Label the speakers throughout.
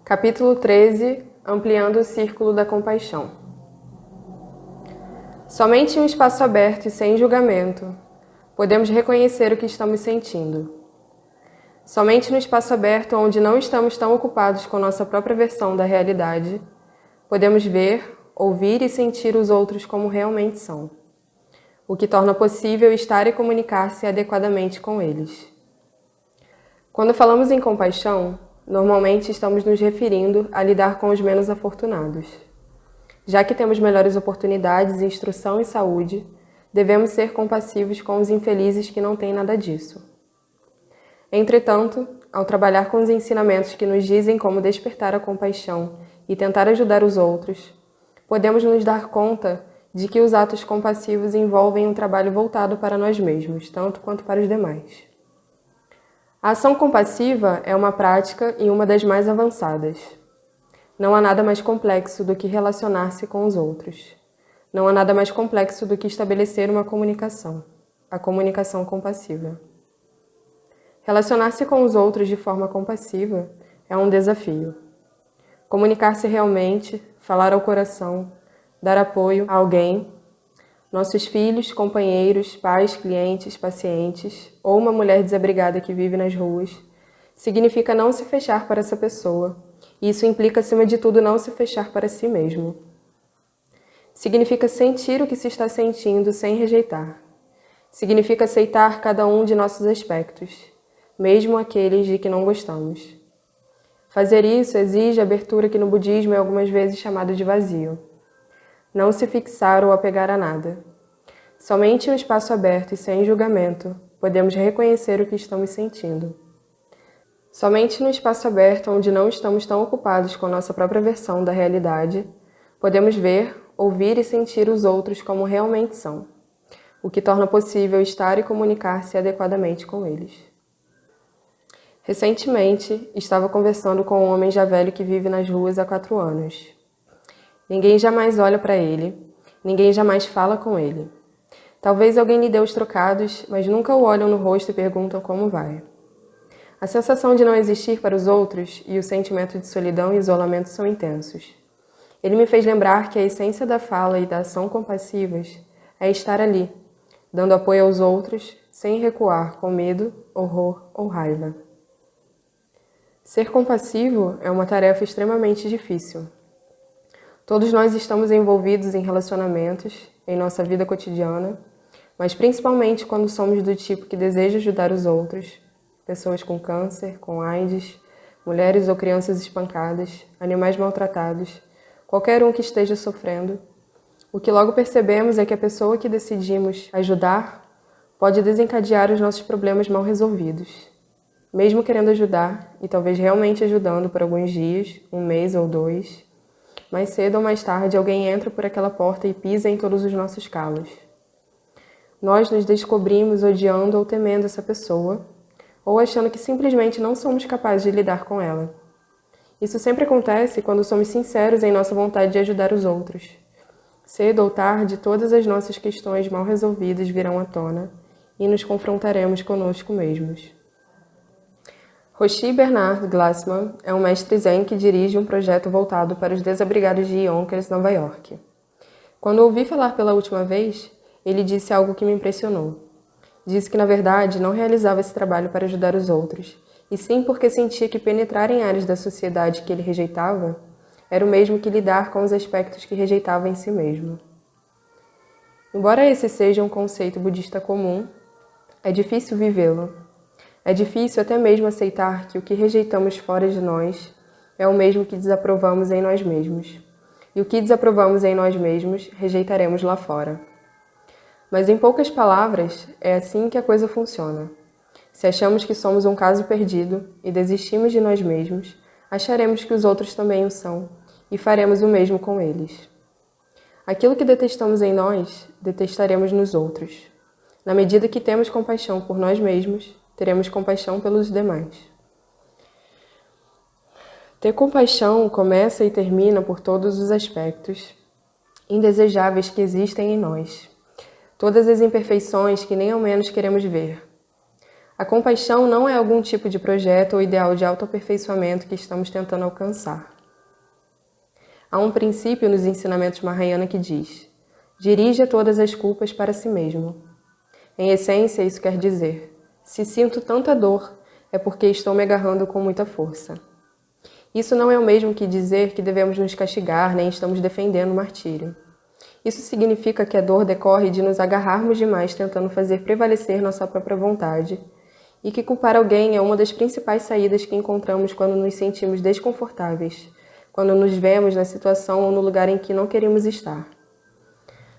Speaker 1: Capítulo 13. Ampliando o círculo da compaixão. Somente em um espaço aberto e sem julgamento podemos reconhecer o que estamos sentindo. Somente no espaço aberto, onde não estamos tão ocupados com nossa própria versão da realidade, podemos ver, ouvir e sentir os outros como realmente são, o que torna possível estar e comunicar-se adequadamente com eles. Quando falamos em compaixão, normalmente estamos nos referindo a lidar com os menos afortunados. Já que temos melhores oportunidades, instrução e saúde, devemos ser compassivos com os infelizes que não têm nada disso. Entretanto, ao trabalhar com os ensinamentos que nos dizem como despertar a compaixão e tentar ajudar os outros, podemos nos dar conta de que os atos compassivos envolvem um trabalho voltado para nós mesmos, tanto quanto para os demais. A ação compassiva é uma prática e uma das mais avançadas. Não há nada mais complexo do que relacionar-se com os outros. Não há nada mais complexo do que estabelecer uma comunicação, a comunicação compassiva. Relacionar-se com os outros de forma compassiva é um desafio. Comunicar-se realmente, falar ao coração, dar apoio a alguém, nossos filhos, companheiros, pais, clientes, pacientes ou uma mulher desabrigada que vive nas ruas, significa não se fechar para essa pessoa, e isso implica, acima de tudo, não se fechar para si mesmo. Significa sentir o que se está sentindo sem rejeitar. Significa aceitar cada um de nossos aspectos, mesmo aqueles de que não gostamos. Fazer isso exige a abertura que no budismo é algumas vezes chamada de vazio. Não se fixar ou apegar a nada. Somente em um espaço aberto e sem julgamento podemos reconhecer o que estamos sentindo. Somente no espaço aberto, onde não estamos tão ocupados com nossa própria versão da realidade, podemos ver, ouvir e sentir os outros como realmente são, o que torna possível estar e comunicar-se adequadamente com eles. Recentemente, estava conversando com um homem já velho que vive nas ruas há 4 anos. Ninguém jamais olha para ele, ninguém jamais fala com ele. Talvez alguém lhe dê os trocados, mas nunca o olham no rosto e perguntam como vai. A sensação de não existir para os outros e o sentimento de solidão e isolamento são intensos. Ele me fez lembrar que a essência da fala e da ação compassivas é estar ali, dando apoio aos outros, sem recuar com medo, horror ou raiva. Ser compassivo é uma tarefa extremamente difícil. Todos nós estamos envolvidos em relacionamentos, em nossa vida cotidiana, mas principalmente quando somos do tipo que deseja ajudar os outros, pessoas com câncer, com AIDS, mulheres ou crianças espancadas, animais maltratados, qualquer um que esteja sofrendo, o que logo percebemos é que a pessoa que decidimos ajudar pode desencadear os nossos problemas mal resolvidos. Mesmo querendo ajudar, e talvez realmente ajudando por alguns dias, 1 mês ou 2, mais cedo ou mais tarde alguém entra por aquela porta e pisa em todos os nossos calos. Nós nos descobrimos odiando ou temendo essa pessoa, ou achando que simplesmente não somos capazes de lidar com ela. Isso sempre acontece quando somos sinceros em nossa vontade de ajudar os outros. Cedo ou tarde, todas as nossas questões mal resolvidas virão à tona e nos confrontaremos conosco mesmos. Roshi Bernard Glassman é um mestre zen que dirige um projeto voltado para os desabrigados de Yonkers, Nova York. Quando ouvi falar pela última vez, ele disse algo que me impressionou. Disse que, na verdade, não realizava esse trabalho para ajudar os outros, e sim porque sentia que penetrar em áreas da sociedade que ele rejeitava era o mesmo que lidar com os aspectos que rejeitava em si mesmo. Embora esse seja um conceito budista comum, é difícil vivê-lo. É difícil até mesmo aceitar que o que rejeitamos fora de nós é o mesmo que desaprovamos em nós mesmos. E o que desaprovamos em nós mesmos, rejeitaremos lá fora. Mas em poucas palavras, é assim que a coisa funciona. Se achamos que somos um caso perdido e desistimos de nós mesmos, acharemos que os outros também o são e faremos o mesmo com eles. Aquilo que detestamos em nós, detestaremos nos outros. Na medida que temos compaixão por nós mesmos, teremos compaixão pelos demais. Ter compaixão começa e termina por todos os aspectos indesejáveis que existem em nós. Todas as imperfeições que nem ao menos queremos ver. A compaixão não é algum tipo de projeto ou ideal de autoaperfeiçoamento que estamos tentando alcançar. Há um princípio nos ensinamentos Mahayana que diz: dirija todas as culpas para si mesmo. Em essência, isso quer dizer: se sinto tanta dor, é porque estou me agarrando com muita força. Isso não é o mesmo que dizer que devemos nos castigar, nem estamos defendendo o martírio. Isso significa que a dor decorre de nos agarrarmos demais tentando fazer prevalecer nossa própria vontade, e que culpar alguém é uma das principais saídas que encontramos quando nos sentimos desconfortáveis, quando nos vemos na situação ou no lugar em que não queremos estar.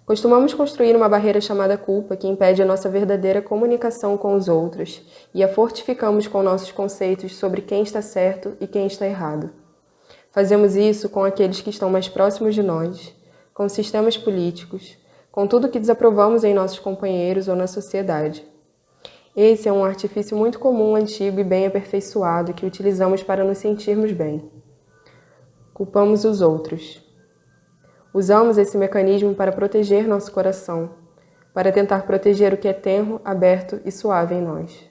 Speaker 1: Costumamos construir uma barreira chamada culpa que impede a nossa verdadeira comunicação com os outros e a fortificamos com nossos conceitos sobre quem está certo e quem está errado. Fazemos isso com aqueles que estão mais próximos de nós, com sistemas políticos, com tudo que desaprovamos em nossos companheiros ou na sociedade. Esse é um artifício muito comum, antigo e bem aperfeiçoado que utilizamos para nos sentirmos bem. Culpamos os outros. Usamos esse mecanismo para proteger nosso coração, para tentar proteger o que é tenro, aberto e suave em nós.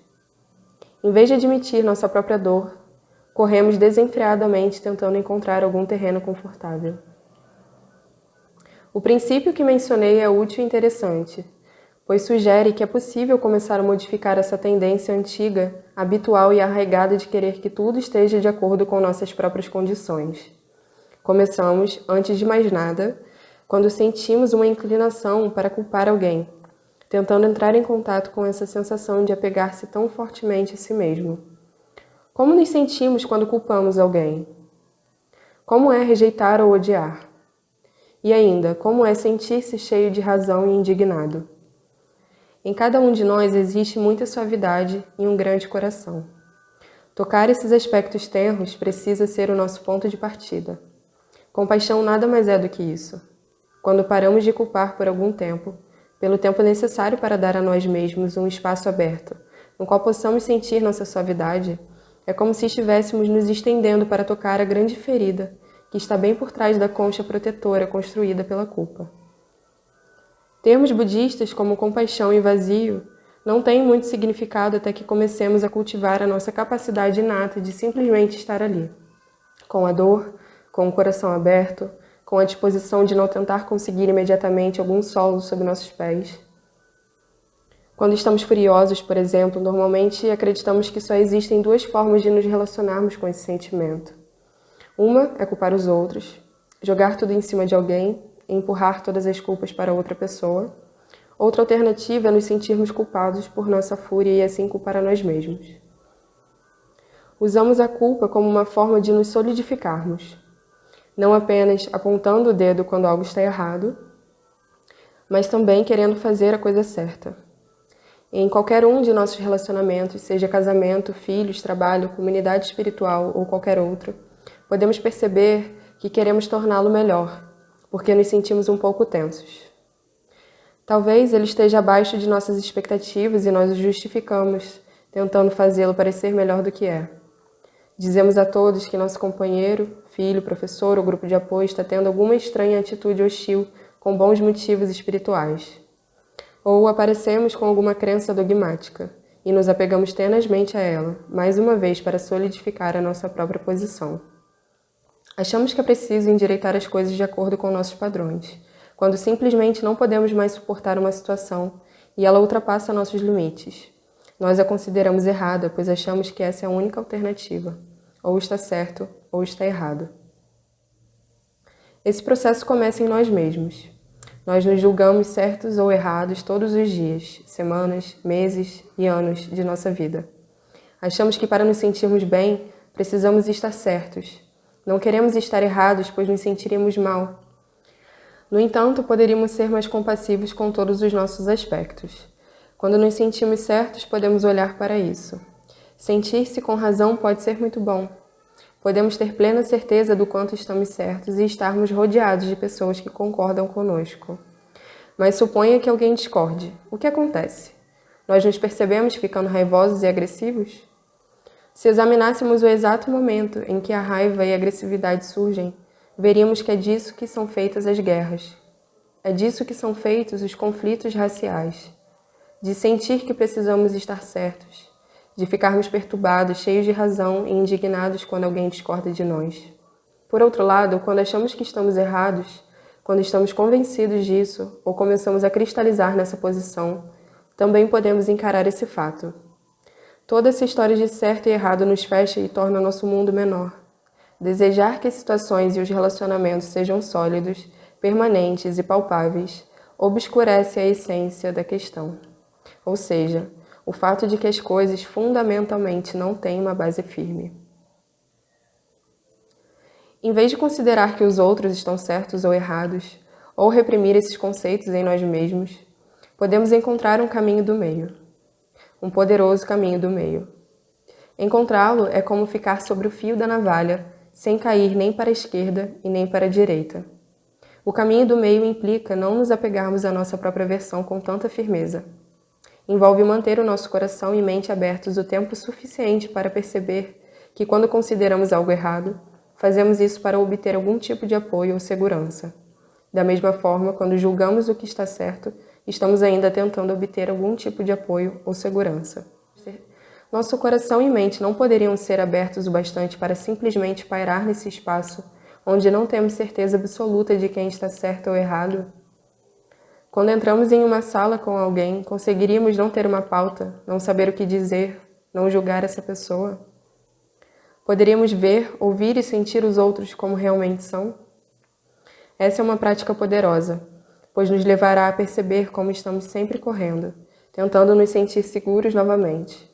Speaker 1: Em vez de admitir nossa própria dor, corremos desenfreadamente tentando encontrar algum terreno confortável. O princípio que mencionei é útil e interessante, pois sugere que é possível começar a modificar essa tendência antiga, habitual e arraigada de querer que tudo esteja de acordo com nossas próprias condições. Começamos, antes de mais nada, quando sentimos uma inclinação para culpar alguém, tentando entrar em contato com essa sensação de apegar-se tão fortemente a si mesmo. Como nos sentimos quando culpamos alguém? Como é rejeitar ou odiar? E ainda, como é sentir-se cheio de razão e indignado? Em cada um de nós existe muita suavidade e um grande coração. Tocar esses aspectos tenros precisa ser o nosso ponto de partida. Compaixão nada mais é do que isso. Quando paramos de culpar por algum tempo, pelo tempo necessário para dar a nós mesmos um espaço aberto, no qual possamos sentir nossa suavidade, é como se estivéssemos nos estendendo para tocar a grande ferida que está bem por trás da concha protetora construída pela culpa. Termos budistas como compaixão e vazio não têm muito significado até que comecemos a cultivar a nossa capacidade inata de simplesmente estar ali, com a dor, com o coração aberto, com a disposição de não tentar conseguir imediatamente algum solo sob nossos pés. Quando estamos furiosos, por exemplo, normalmente acreditamos que só existem duas formas de nos relacionarmos com esse sentimento. Uma é culpar os outros, jogar tudo em cima de alguém e empurrar todas as culpas para outra pessoa. Outra alternativa é nos sentirmos culpados por nossa fúria e assim culpar a nós mesmos. Usamos a culpa como uma forma de nos solidificarmos, não apenas apontando o dedo quando algo está errado, mas também querendo fazer a coisa certa. Em qualquer um de nossos relacionamentos, seja casamento, filhos, trabalho, comunidade espiritual ou qualquer outro, podemos perceber que queremos torná-lo melhor, porque nos sentimos um pouco tensos. Talvez ele esteja abaixo de nossas expectativas e nós o justificamos, tentando fazê-lo parecer melhor do que é. Dizemos a todos que nosso companheiro, filho, professor ou grupo de apoio está tendo alguma estranha atitude hostil com bons motivos espirituais. Ou aparecemos com alguma crença dogmática e nos apegamos tenazmente a ela, mais uma vez para solidificar a nossa própria posição. Achamos que é preciso endireitar as coisas de acordo com nossos padrões, quando simplesmente não podemos mais suportar uma situação e ela ultrapassa nossos limites. Nós a consideramos errada, pois achamos que essa é a única alternativa. Ou está certo, ou está errado. Esse processo começa em nós mesmos. Nós nos julgamos certos ou errados todos os dias, semanas, meses e anos de nossa vida. Achamos que para nos sentirmos bem, precisamos estar certos. Não queremos estar errados, pois nos sentiríamos mal. No entanto, poderíamos ser mais compassivos com todos os nossos aspectos. Quando nos sentimos certos, podemos olhar para isso. Sentir-se com razão pode ser muito bom. Podemos ter plena certeza do quanto estamos certos e estarmos rodeados de pessoas que concordam conosco. Mas suponha que alguém discorde. O que acontece? Nós nos percebemos ficando raivosos e agressivos? Se examinássemos o exato momento em que a raiva e a agressividade surgem, veríamos que é disso que são feitas as guerras. É disso que são feitos os conflitos raciais. De sentir que precisamos estar certos, de ficarmos perturbados, cheios de razão e indignados quando alguém discorda de nós. Por outro lado, quando achamos que estamos errados, quando estamos convencidos disso ou começamos a cristalizar nessa posição, também podemos encarar esse fato. Toda essa história de certo e errado nos fecha e torna nosso mundo menor. Desejar que as situações e os relacionamentos sejam sólidos, permanentes e palpáveis obscurece a essência da questão. Ou seja, o fato de que as coisas fundamentalmente não têm uma base firme. Em vez de considerar que os outros estão certos ou errados, ou reprimir esses conceitos em nós mesmos, podemos encontrar um caminho do meio. Um poderoso caminho do meio. Encontrá-lo é como ficar sobre o fio da navalha, sem cair nem para a esquerda e nem para a direita. O caminho do meio implica não nos apegarmos à nossa própria versão com tanta firmeza. Envolve manter o nosso coração e mente abertos o tempo suficiente para perceber que, quando consideramos algo errado, fazemos isso para obter algum tipo de apoio ou segurança. Da mesma forma, quando julgamos o que está certo, estamos ainda tentando obter algum tipo de apoio ou segurança. Nosso coração e mente não poderiam ser abertos o bastante para simplesmente pairar nesse espaço onde não temos certeza absoluta de quem está certo ou errado? Quando entramos em uma sala com alguém, conseguiríamos não ter uma pauta, não saber o que dizer, não julgar essa pessoa? Poderíamos ver, ouvir e sentir os outros como realmente são? Essa é uma prática poderosa, pois nos levará a perceber como estamos sempre correndo, tentando nos sentir seguros novamente,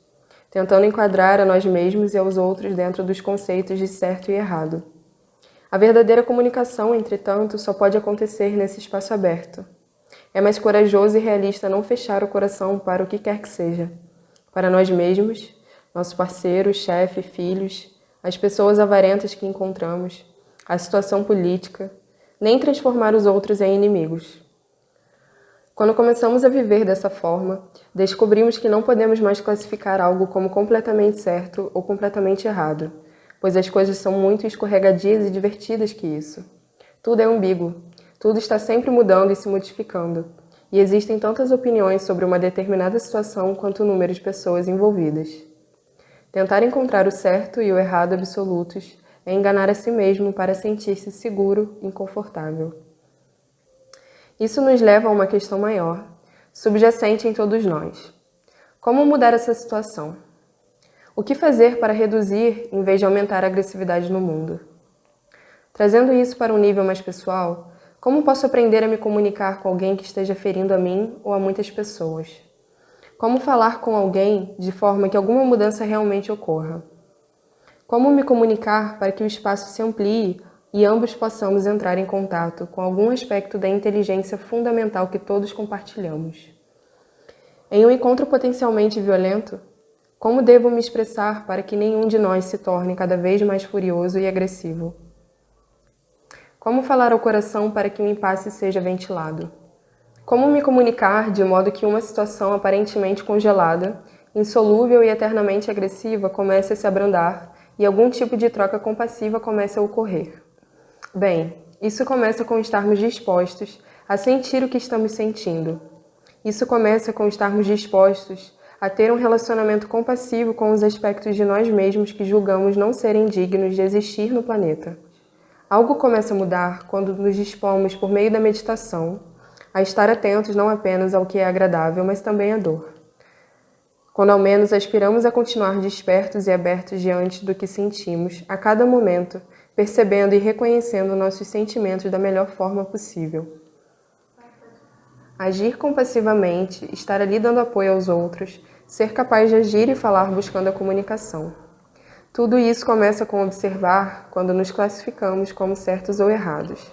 Speaker 1: tentando enquadrar a nós mesmos e aos outros dentro dos conceitos de certo e errado. A verdadeira comunicação, entretanto, só pode acontecer nesse espaço aberto. É mais corajoso e realista não fechar o coração para o que quer que seja, para nós mesmos, nosso parceiro, chefe, filhos, as pessoas avarentas que encontramos, a situação política, nem transformar os outros em inimigos. Quando começamos a viver dessa forma, descobrimos que não podemos mais classificar algo como completamente certo ou completamente errado, pois as coisas são muito escorregadias e divertidas que isso. Tudo é ambíguo, tudo está sempre mudando e se modificando, e existem tantas opiniões sobre uma determinada situação quanto o número de pessoas envolvidas. Tentar encontrar o certo e o errado absolutos é enganar a si mesmo para sentir-se seguro e confortável. Isso nos leva a uma questão maior, subjacente em todos nós. Como mudar essa situação? O que fazer para reduzir em vez de aumentar a agressividade no mundo? Trazendo isso para um nível mais pessoal, como posso aprender a me comunicar com alguém que esteja ferindo a mim ou a muitas pessoas? Como falar com alguém de forma que alguma mudança realmente ocorra? Como me comunicar para que o espaço se amplie e ambos possamos entrar em contato com algum aspecto da inteligência fundamental que todos compartilhamos? Em um encontro potencialmente violento, como devo me expressar para que nenhum de nós se torne cada vez mais furioso e agressivo? Como falar ao coração para que o impasse seja ventilado? Como me comunicar de modo que uma situação aparentemente congelada, insolúvel e eternamente agressiva comece a se abrandar e algum tipo de troca compassiva comece a ocorrer? Bem, isso começa com estarmos dispostos a sentir o que estamos sentindo. Isso começa com estarmos dispostos a ter um relacionamento compassivo com os aspectos de nós mesmos que julgamos não serem dignos de existir no planeta. Algo começa a mudar quando nos dispomos, por meio da meditação, a estar atentos não apenas ao que é agradável, mas também à dor. Quando ao menos aspiramos a continuar despertos e abertos diante do que sentimos, a cada momento, percebendo e reconhecendo nossos sentimentos da melhor forma possível. Agir compassivamente, estar ali dando apoio aos outros, ser capaz de agir e falar buscando a comunicação. Tudo isso começa com observar quando nos classificamos como certos ou errados.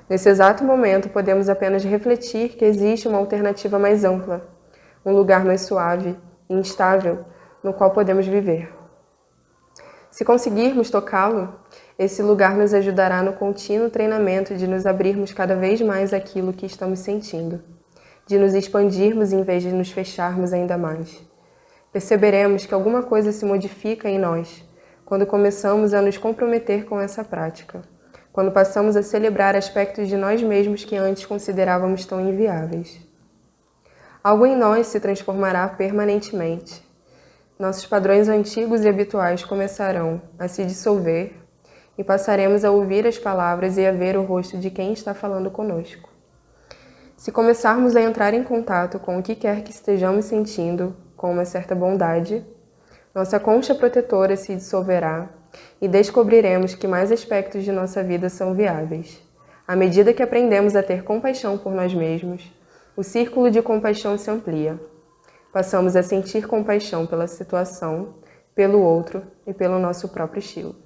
Speaker 1: Nesse exato momento, podemos apenas refletir que existe uma alternativa mais ampla, um lugar mais suave e instável no qual podemos viver. Se conseguirmos tocá-lo, esse lugar nos ajudará no contínuo treinamento de nos abrirmos cada vez mais àquilo que estamos sentindo, de nos expandirmos em vez de nos fecharmos ainda mais. Perceberemos que alguma coisa se modifica em nós quando começamos a nos comprometer com essa prática, quando passamos a celebrar aspectos de nós mesmos que antes considerávamos tão inviáveis. Algo em nós se transformará permanentemente. nossos padrões antigos e habituais começarão a se dissolver e passaremos a ouvir as palavras e a ver o rosto de quem está falando conosco. Se começarmos a entrar em contato com o que quer que estejamos sentindo, com uma certa bondade, nossa concha protetora se dissolverá e descobriremos que mais aspectos de nossa vida são viáveis. À medida que aprendemos a ter compaixão por nós mesmos, o círculo de compaixão se amplia. Passamos a sentir compaixão pela situação, pelo outro e pelo nosso próprio estilo.